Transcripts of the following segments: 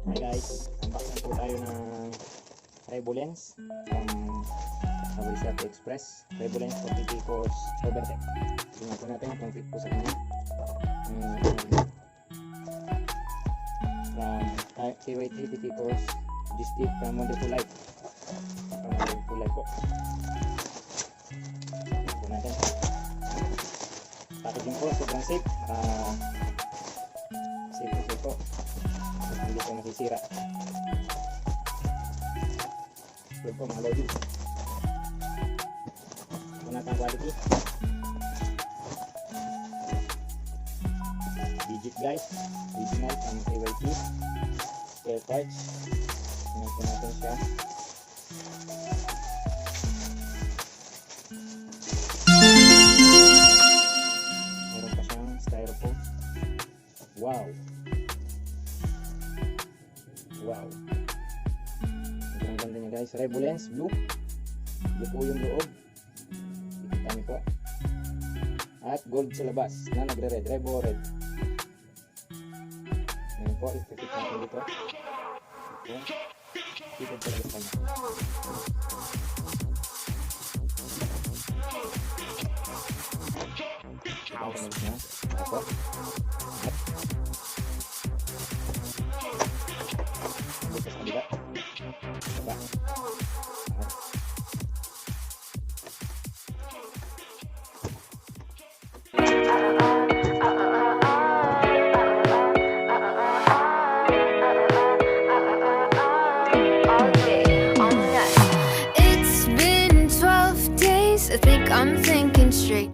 Hi guys, unbox na po tayo ng Revo lens from Express. Revo lens for TTC Overtech. Tingnan po natin kung fit po sa kanya. From KYT TTC Overtech from Wonderful Life. From Wonderful Life po. Tingnan po natin. Packaging po, sobrang safe. Safe po. Hindi po masisira. Ito po mga lodi. Ito natin ang quality. Digit guys. Original from KYT. Spare parts. Tingnan po natin siya. Meron pa siyang styrofoam. Wow! Wow! Ang ganda niya guys. Revo lens, blue. Blue po yung loob. Kita niyo po. At gold sa labas na nagre-red. Revo red. Ngayon po, ipipit natin dito. Ito. Ipipit po ulit kanya. Ito ang kamalik niya. Ito. It's been 12 days, I think I'm thinking straight.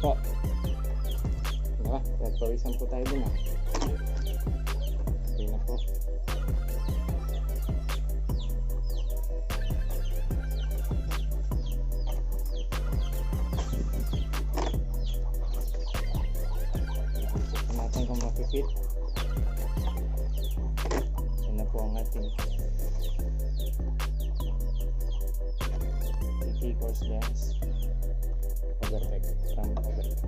Po. Diba? Pawisan po tayo din Okay na po. Ito natin kung mapipit. Yan na po ang ating TTC lens. Overtech from Overtech.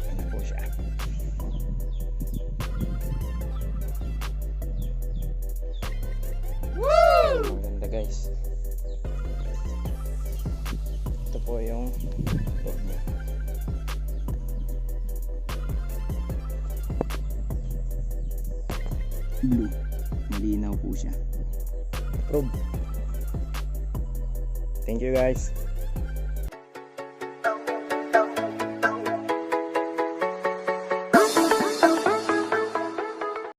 Ano po siya? Woo! Maganda guys. Ito po yung loob niya. Blue. Malinaw po siya. Approve. Thank you guys.